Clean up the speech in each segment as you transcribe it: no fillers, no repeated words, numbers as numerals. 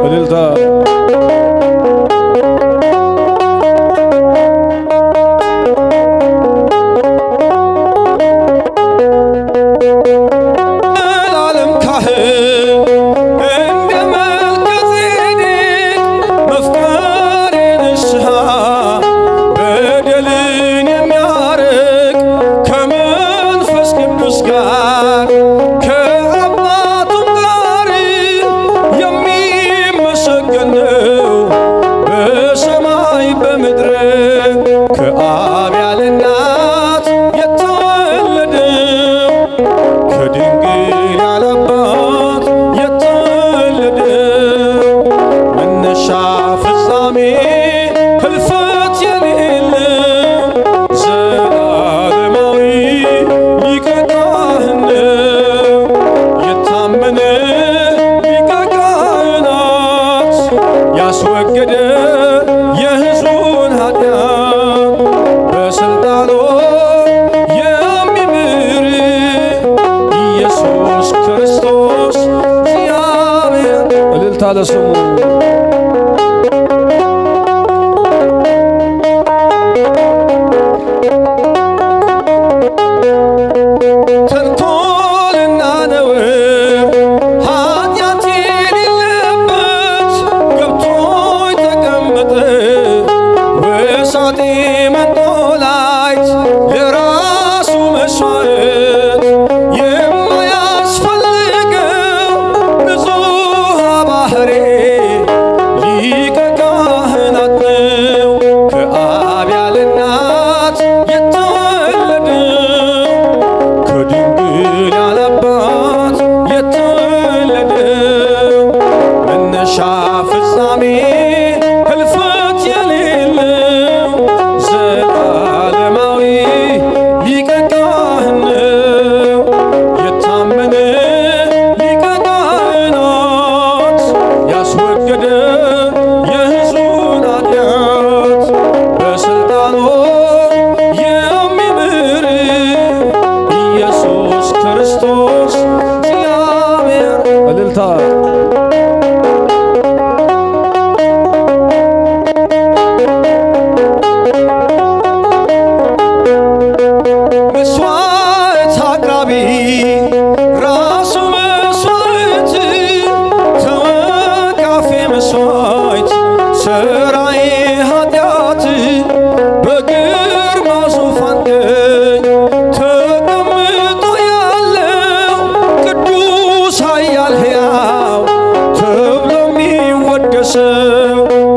እልልታ ያስወገደ የሕዝቡን ኃጢአት በሥልጣኑ የሚምር ኢየሱስ ክርስቶስ እግዚአብሔር። እልልታ ለስሙ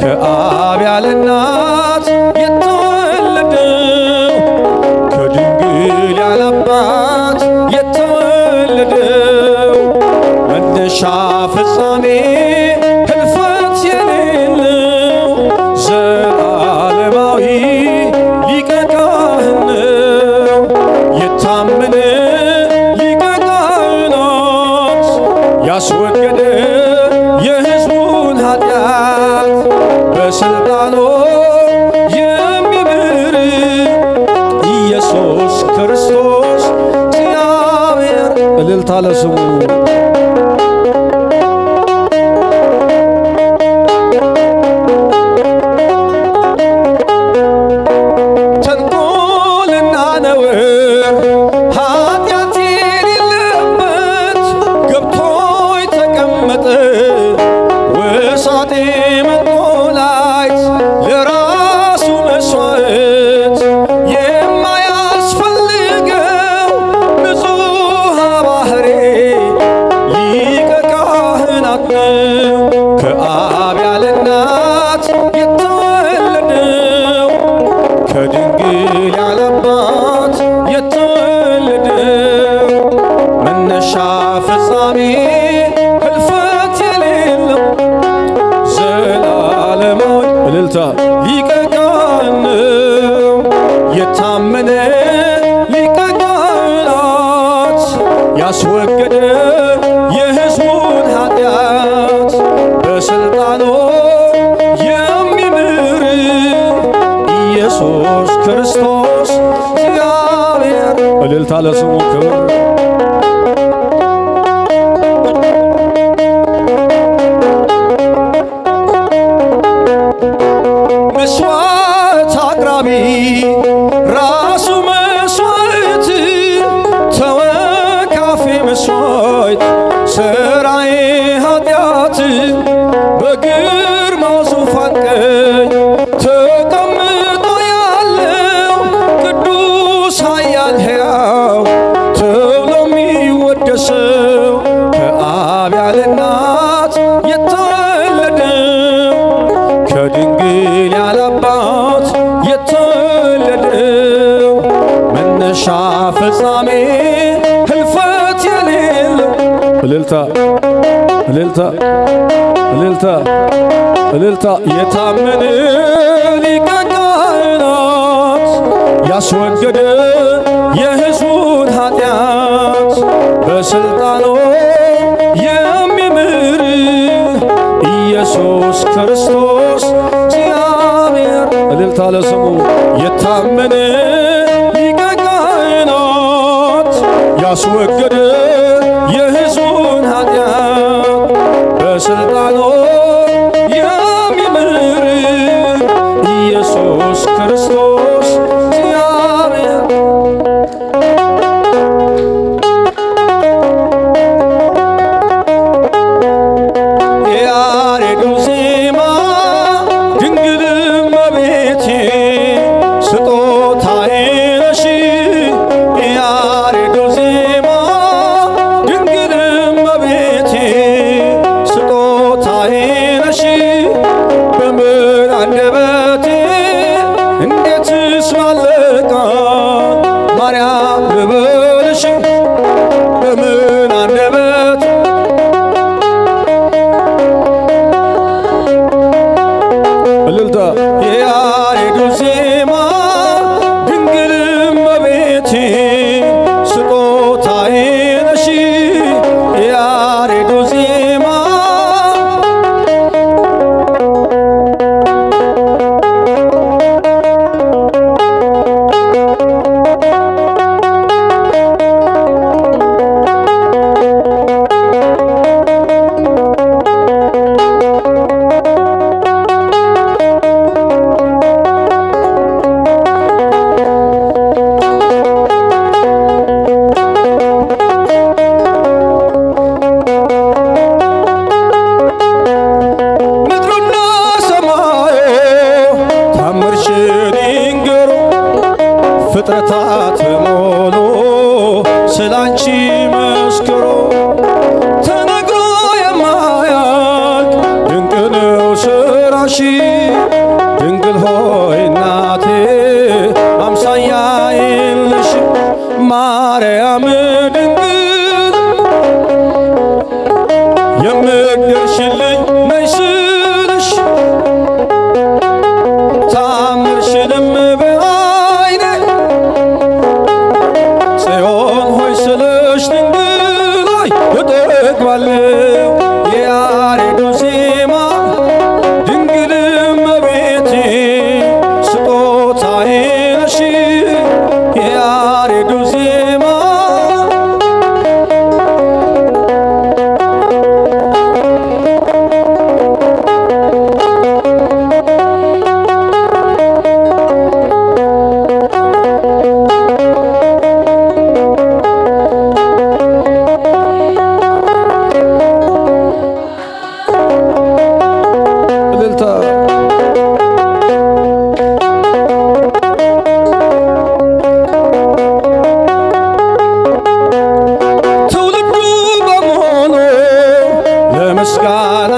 ከአብ ያለ እናት የተወለደው ከድንግል ያለ አባት የተወለደው መነሻ ፍጻሜ ህልፈት የሌለው ዘላለማዊ ሊቀ ካህን ነው። የታመነ ሊቀ ካህናት ያስወገደ የሕዝቡን ኃጢአት በሥልጣኑ የሚምር ኢየሱስ ክርስቶስ እግዚአብሔር። እልልታ ለስሙ ተንኮልና ነውር ኃጢአት የሌለበት ገብቶ የተቀመጠ ወሳጤ መንጦላይት ለራሱ መሥዋዕት የማያስፈልገው ንጹሕ ባሕሪ ሊቀ ካህናት ነው። ከአብ ያለ እናት የተወለደው ከድንግል ያለ አባት የተወለደው መነሻ ፍጻሜ ህልፈት የሌለው ዘላለማዊ እልልታ ሊቀ ካህን ነው። የታመነ ሊቀ ካህናት ያስወገደ የሕዝቡን ኃጢአት በሥልጣኑ የሚምር ኢየሱስ ክርስቶስ እግዚአብሔር። እልልታ ለስሙ ክብር እልልታ እልልታ የታመነ ሊቀ ካህናት ያስወገደ የሕዝቡን ኃጢአት በሥልጣኑ የሚምር ኢየሱስ ክርስቶስ እግዚአብሔር እልልታ ለስሙ የታመነ ሊቀ ካህናት ያስወገደ የሕዝቡን ኃጢአት በሥልጣኑ የሚምር ኢየሱስ ክርስቶስ እግዚአብሔር የያሬዱ ዜማ ድንግል እመቤቴ ስጦታዬ ነሽ የያሬዱ ዜማ ድንግል እመቤቴ ስጦታዬ ነሽ በምን አንደበቴ እንዴትስ ባለቃል ማርያም ልበልሽ በምን አንደበቴ እልልታ የያሬዱ ዜማ ድንግል እመቤቴ ስጦታዬ ነሽ የያሬዱ ዜማ ምድሩና ሰማዩ ታምርሽን ይንገሩ ፍጥረታት በሙሉ ስላንቺ መስክሩ ተነግሮ የማያልቅ ድንቅ ነው ስራሽ ድንግል ሆይ እናቴ አምሳያ የለሽ ማርያም ድንግል የምትደርሽልኝ ነይ ስልሽ ታምርሽንም በዓይኔ ጽዮን ሆይ ስልሽ ድንግል ሆይ እጠግባለሁ የያሬዱ ዜማ ድንግል እመቤቴ ስጦታዬ ነሽ የያሬዱ ዜማ እልልታ ትውልዱ በመሆኑ ለምስጋና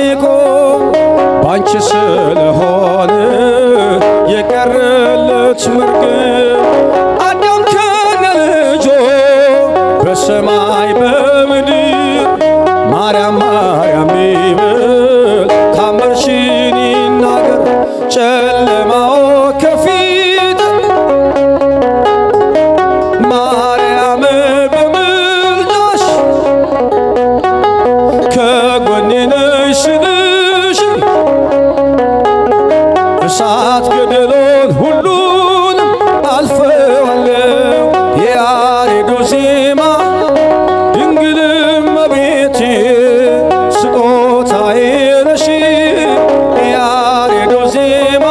ይቆም ባንቺ ስለሆነ የቀረለት መርገም አዳም ከነ ልጆ በሰማይ በምድር ማርያም ማርያም ይበል ታምርሽን ይናገር ጨለማው ከፊት ማርያም በምልጃሽ ከጎኔ ነሽ ስልሽ እሳት ገደሎን ሁሉንም አልፈዋለሁ የያሬዱ ዜማ ድንግል እመቤቴ ስጦታዬ ነሽ የያሬዱ ዜማ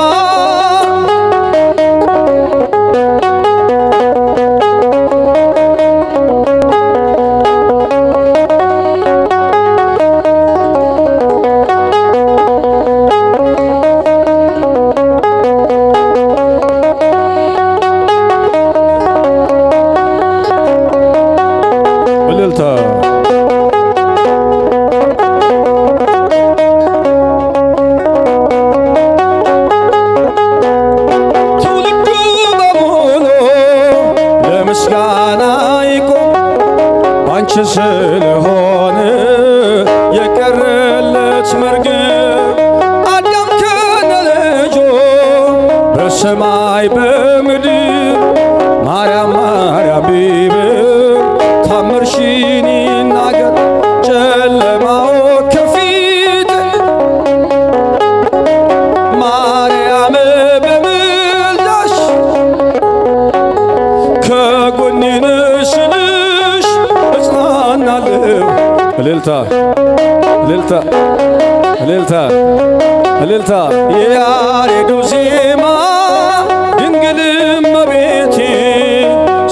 በሰማይ በምድር ማርያም ማርያም ቢብል ታምርሽን ይናገር ጨለማው ከፊት ማርያም በምልጃሽ ከጎኔ ነሽ ስልሽ እጽናናለሁ። እልልታ እልልታ እልልታ እልልታ የያሬዱ ዜማ ድንግል እመቤቴ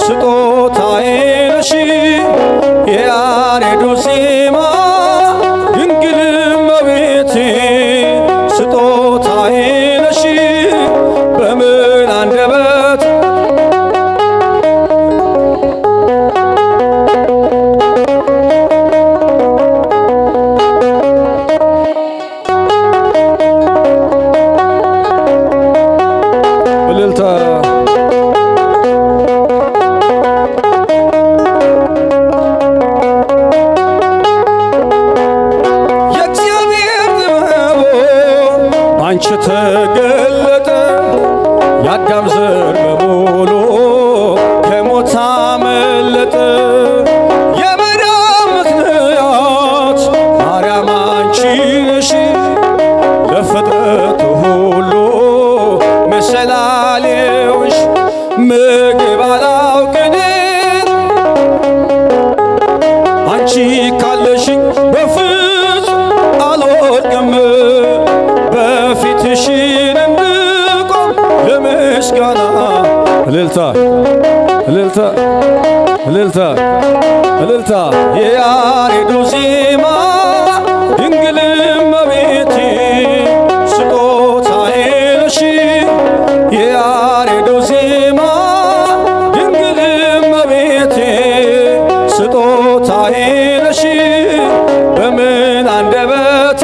ስጦታዬ ነሽ። የያሬዱ ዜማ ድንግል እመቤቴ ስጦታዬ ነሽ። በምን አንደበት እልልታ የእግዚአብሔር ጥበቡ ባንቺ ተገለጠ። የአዳም ዘር በሙሉ ከሞት አመለጠ። የመዳን ምክንያት ማርያም አንቺ ነሽ። ለፍጥረቱ ሁሉ መሰላሌውሽ ምግብ አላውቅንም አንቺ ካለሽኝ በፍጹም አልወድቅም። በፊትሽን እንድቆም ለምስጋና እልልታ እልልታ እልልታ እልልታ የያሬዱ ዜማ ድንግል እመቤቴ ስጦታዬ ነሽ። የያሬዱ ዜማ ድንግል እመቤቴ ስጦታዬ ነሽ። በምን አንደበት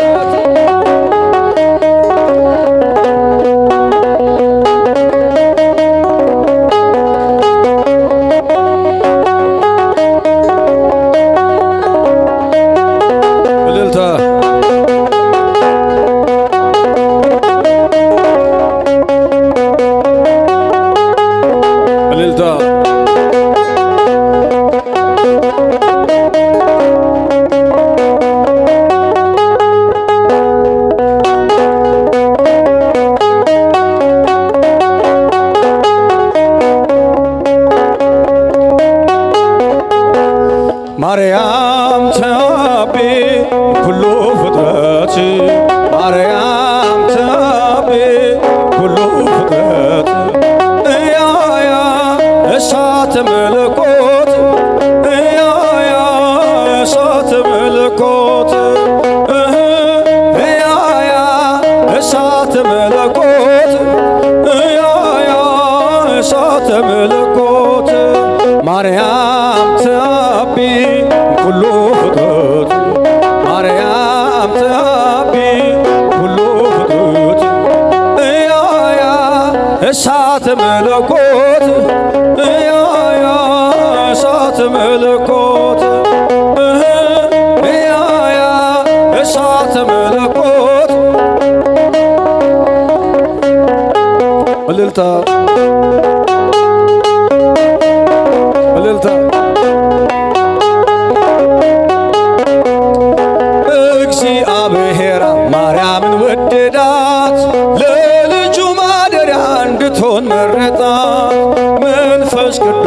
እልልታ እልልታ ማርያም ታቤ ኩሉ ፍጥረት ማርያም ታቤ ኩሉ ፍጥረት እያያ እሳተ መለኮት እያያ እሳተ መለኮት እያያ እሳተ መለኮት እያያ እሳተ መለኮት ማርያም ታቢ ኩሉ ፍጥረት ማርያም ታቢ ኩሉ ፍጥረት እያያ እሳተ መለኮት እያያ እሳተ መለኮት እያያ እሳተ መለኮት እልልታ እልልታ እግዚአብሔር ማርያምን ወደዳት ለልጁ ማደሪያ እንድትሆን መረጣት። መንፈስ ቅዱስ